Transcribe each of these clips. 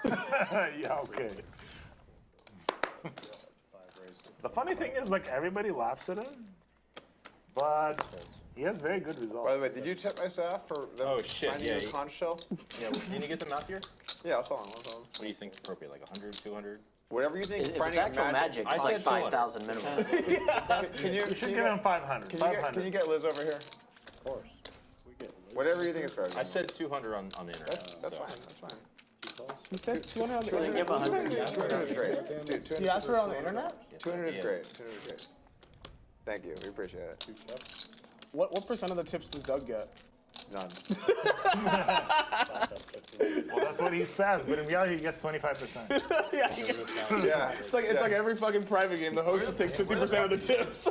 Yeah, okay. The funny thing is, like, everybody laughs at him, but he has very good results. By the way, did you tip my staff for the finding yeah, the conch shell? Yeah, can you get them out here? Yeah, I'll saw him. What do you think is appropriate, like 100, 200? Whatever you think. If it's Finding actual magic, I it's said like 5,000 minimum. Can you Should give him 500. Can you get Liz over here? Of course. Whatever you think is fair. I said 200 on the internet. That's fine. That's fine. He said 200 on the So they give internet. 200 is great. Dude, 200 He asked for it on the internet? 200 is great. 200 is great. Thank you. We appreciate it. What percent of the tips does Doug get? None. Well, that's what he says, but in reality, he gets 25%. Yeah. It's like every fucking private game. The host just takes 50% of the tips.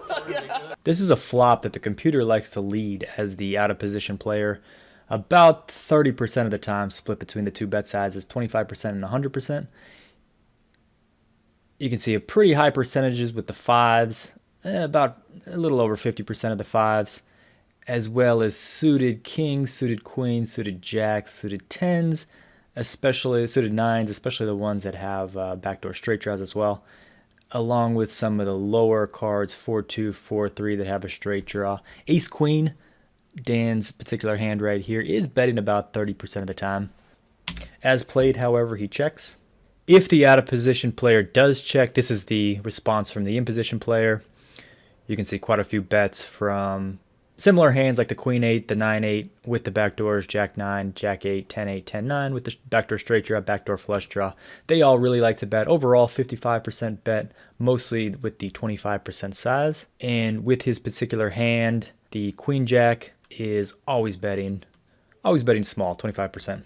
This is a flop that the computer likes to lead as the out of position player. About 30% of the time split between the two bet sizes, 25% and 100%. You can see a pretty high percentages with the fives, about a little over 50% of the fives, as well as suited kings, suited queens, suited jacks, suited tens, especially suited nines, especially the ones that have backdoor straight draws as well, along with some of the lower cards, 4-2, 4-3 that have a straight draw. Ace queen, Dan's particular hand right here, is betting about 30% of the time. As played, however, he checks. If the out of position player does check, this is the response from the in position player. You can see quite a few bets from similar hands like the queen 8, the 9-8 with the backdoors, jack 9, jack 8, 10-8, 10-9 with the backdoor straight draw, backdoor flush draw. They all really like to bet. Overall, 55% bet, mostly with the 25% size. And with his particular hand, the queen jack is always betting small, 25%.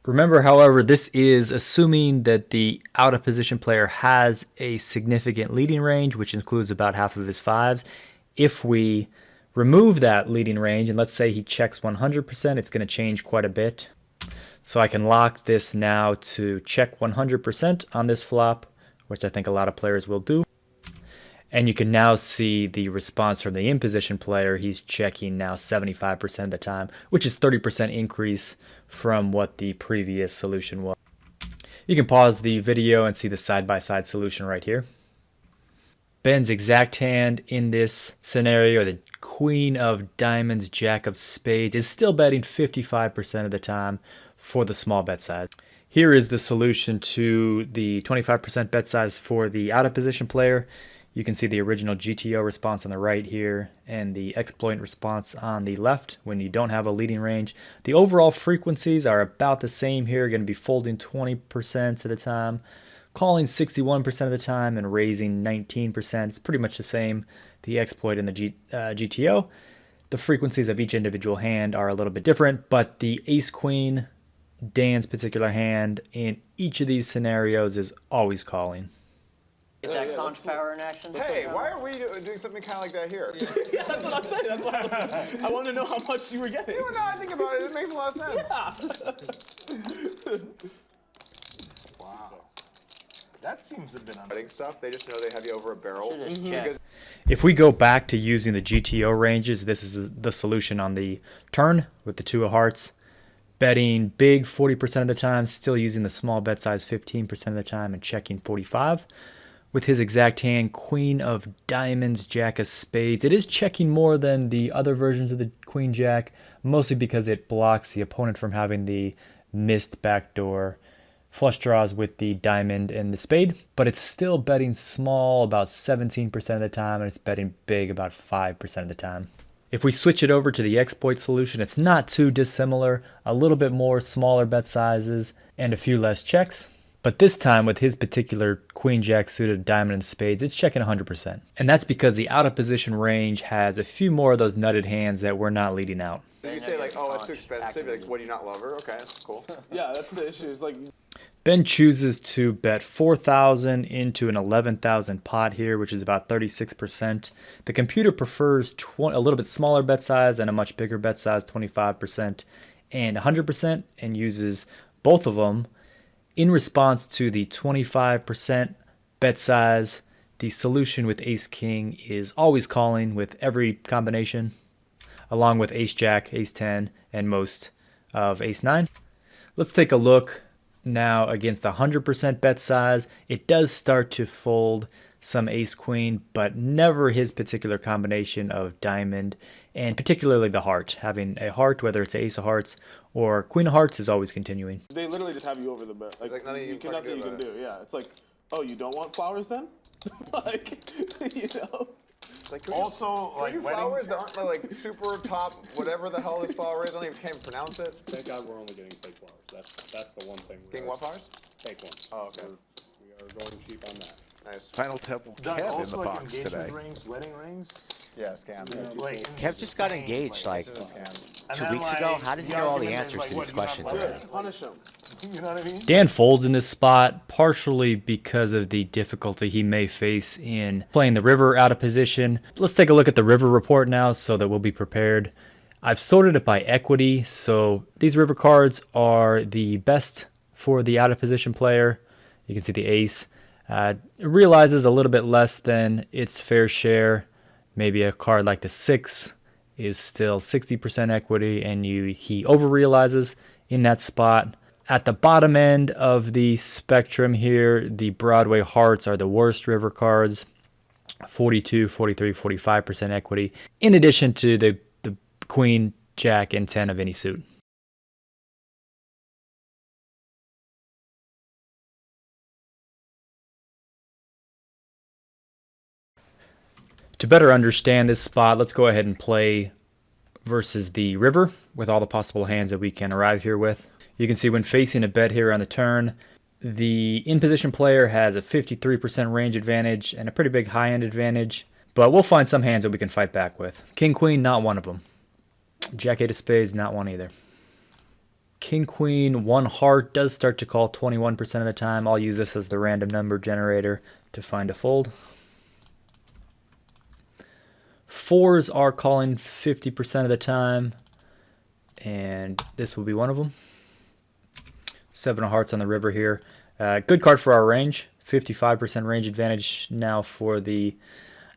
Remember, however, this is assuming that the out of position player has a significant leading range, which includes about half of his fives. If we remove that leading range, and let's say he checks 100%, it's going to change quite a bit. So I can lock this now to check 100% on this flop, which I think a lot of players will do. And you can now see the response from the in position player. He's checking now 75% of the time, which is 30% increase from what the previous solution was. You can pause the video and see the side-by-side solution right here. Ben's exact hand in this scenario, the queen of diamonds, jack of spades, is still betting 55% of the time for the small bet size. Here is the solution to the 25% bet size for the out of position player. You can see the original GTO response on the right here and the exploit response on the left when you don't have a leading range. The overall frequencies are about the same here, going to be folding 20% of the time, calling 61% of the time, and raising 19%. It's pretty much the same, the exploit and the GTO. The frequencies of each individual hand are a little bit different, but the ace-queen, Dan's particular hand, in each of these scenarios is always calling. Get that conch power in action. Hey, why are we doing something kind of like that here? Yeah, that's what I'm saying. That's why I want to know how much you were getting. You know, now I think about it, it makes a lot of sense. Wow. That seems a bit Betting stuff, they just know they have you over a barrel. Should just check. If we go back to using the GTO ranges, this is the solution on the turn with the two of hearts. Betting big 40% of the time, still using the small bet size 15% of the time, and checking 45%. With his exact hand, queen of diamonds, jack of spades, it is checking more than the other versions of the queen jack, mostly because it blocks the opponent from having the missed backdoor flush draws with the diamond and the spade, but it's still betting small about 17% of the time, and it's betting big about 5% of the time. If we switch it over to the exploit solution, it's not too dissimilar, a little bit more smaller bet sizes and a few less checks. But this time with his particular queen jack suited diamond and spades, it's checking 100%. And that's because the out of position range has a few more of those nutted hands that we're not leading out. Then you say like, oh, it's too expensive. Like, what, do you not love her? Okay, that's cool. Yeah, that's the issue. It's like Ben chooses to bet 4,000 into an 11,000 pot here, which is about 36%. The computer prefers a little bit smaller bet size and a much bigger bet size, 25% and 100%, and uses both of them. In response to the 25% bet size, the solution with ace-king is always calling with every combination, along with ace-jack, ace-10, and most of ace-9. Let's take a look Now against 100% bet size, it does start to fold some ace queen, but never his particular combination of diamond and particularly the heart. Having a heart, whether it's ace of hearts or queen of hearts, is always continuing. They literally just have you over the bet. like nothing you can nothing you do can about do. Yeah, it's like, oh, you don't want flowers then? Like, you know. Like, Also, like wedding. flowers that aren't like super top, whatever the hell this flower is. I don't even can't pronounce it. Thank God we're only getting fake flowers. That's the one thing. Getting what flowers? Fake ones. Oh, okay. We are going cheap on that. Nice. Final Temple Doug, Kev in also the like box engagement today. rings, wedding rings. Yeah, scam. Like Kev just got insane, engaged like and 2 then, weeks ago. like, How does he the know all the argument is, answers like, to what, these you have questions like- already? Punish them. You know what I mean? Dan folds in this spot partially because of the difficulty he may face in playing the river out of position. Let's take a look at the river report now so that we'll be prepared. I've sorted it by equity, so these river cards are the best for the out of position player. You can see the ace. It realizes a little bit less than its fair share. Maybe a card like the 6 is still 60% equity, and he over realizes in that spot. At the bottom end of the spectrum here, the Broadway hearts are the worst river cards, 42, 43, 45% equity, in addition to the queen, jack, and 10 of any suit. To better understand this spot, let's go ahead and play versus the river with all the possible hands that we can arrive here with. You can see when facing a bet here on the turn, the in-position player has a 53% range advantage and a pretty big high-end advantage, but we'll find some hands that we can fight back with. King, queen, not one of them. Jack, 8 of spades, not one either. King, queen, 1 heart does start to call 21% of the time. I'll use this as the random number generator to find a fold. 4s are calling 50% of the time, and this will be one of them. 7 of hearts on the river here. Good card for our range. 55% range advantage now for the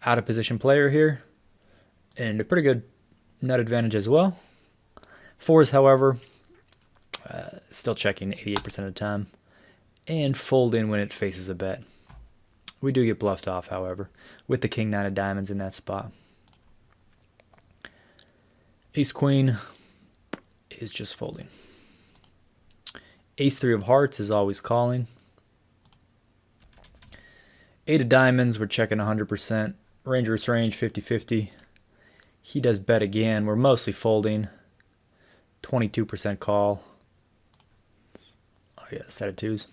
out of position player here, and a pretty good nut advantage as well. 4s, however, still checking 88% of the time, and fold in when it faces a bet. We do get bluffed off, however, with the king, 9 of diamonds in that spot. Ace, queen is just folding. Ace, 3 of hearts is always calling. 8 of diamonds, we're checking 100%. Ranger's range, 50-50. He does bet again. We're mostly folding. 22% call. Oh yeah, set of 2s.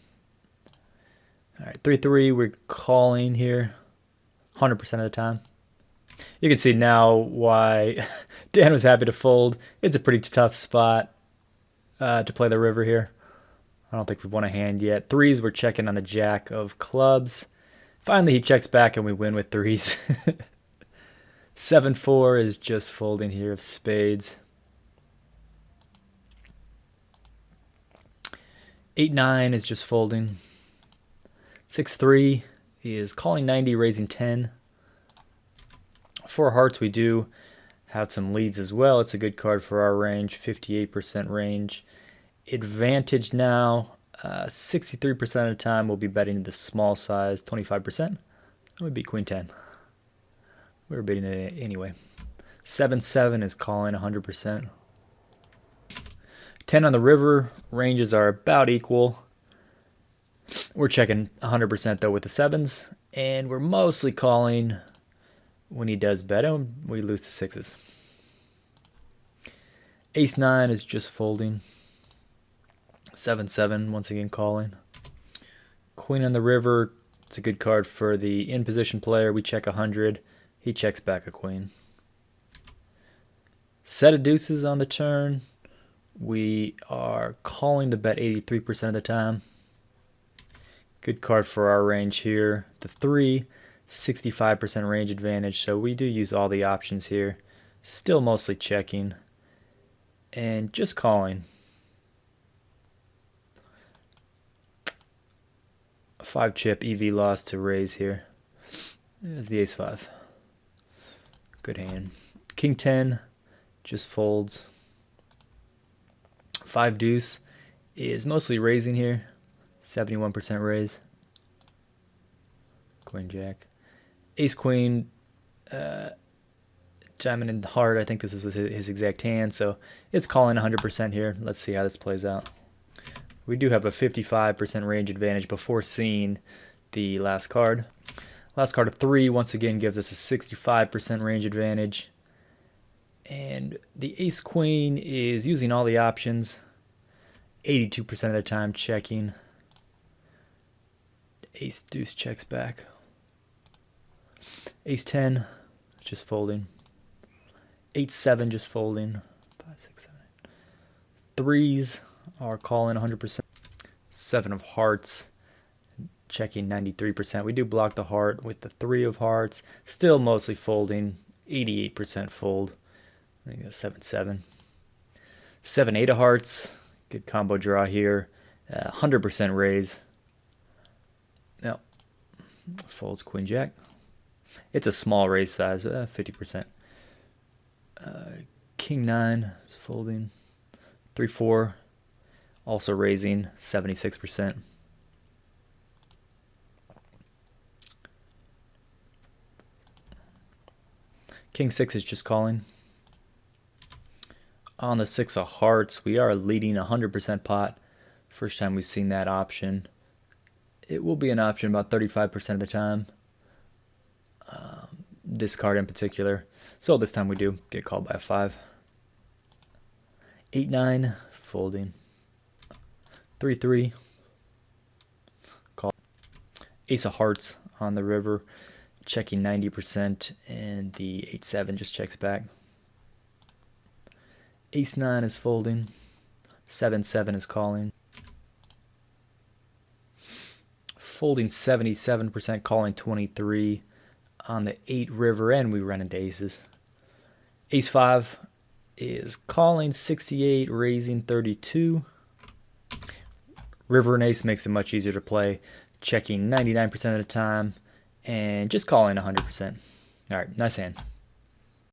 All right, 3-3, we're calling here 100% of the time. You can see now why Dan was happy to fold. It's a pretty tough spot to play the river here. I don't think we've won a hand yet. 3s, we're checking on the jack of clubs. Finally, he checks back and we win with 3s. 7-4 is just folding here of spades. 8-9 is just folding. 6-3 is calling 90, raising 10. 4 hearts, we do have some leads as well. It's a good card for our range, 58% range. Advantage now, 63% of the time we'll be betting the small size, 25%. And we beat queen 10. We were beating it anyway. 7-7 is calling 100%. 10 on the river, ranges are about equal. We're checking 100% though with the 7s, and we're mostly calling when he does bet him. We lose to 6s. Ace-9 is just folding. 7-7 once again calling. Queen on the river, it's a good card for the in-position player. We check 100. He checks back a queen. Set of deuces on the turn. We are calling the bet 83% of the time. Good card for our range here. The 3, 65% range advantage, so we do use all the options here. Still mostly checking and just calling. 5 chip EV loss to raise here. There's the ace-5. Good hand. King 10 just folds. 5 deuce is mostly raising here. 71% raise. Queen jack. Ace queen, diamond and heart. I think this was his exact hand, so it's calling 100% here. Let's see how this plays out. We do have a 55% range advantage before seeing the last card. Last card of 3 once again gives us a 65% range advantage. And the ace queen is using all the options. 82% of the time checking. Ace deuce checks back. Ace 10 just folding. 8-7 just folding. 5, 6, 7, 8. Threes are calling 100%. 7 of hearts checking 93%. We do block the heart with the 3 of hearts. Still mostly folding. 88% fold. I think that's 7-7. 7-8 of hearts. Good combo draw here. 100% raise. No. Folds queen jack. It's a small raise size, 50%. King 9 is folding. 3-4 also raising 76%. King 6 is just calling. On the 6 of hearts, we are leading 100% pot. First time we've seen that option. It will be an option about 35% of the time. This card in particular. So this time we do get called by a 5. 8-9 folding. 3-3 call. Ace of hearts on the river checking 90%, and the 8-7 just checks back. Ace 9 is folding. 7-7 is calling. Folding 77%, calling 23 on the 8 river, and we run into aces. Ace 5 is calling 68, raising 32. River and ace makes it much easier to play, checking 99% of the time and just calling 100%. All right, nice hand.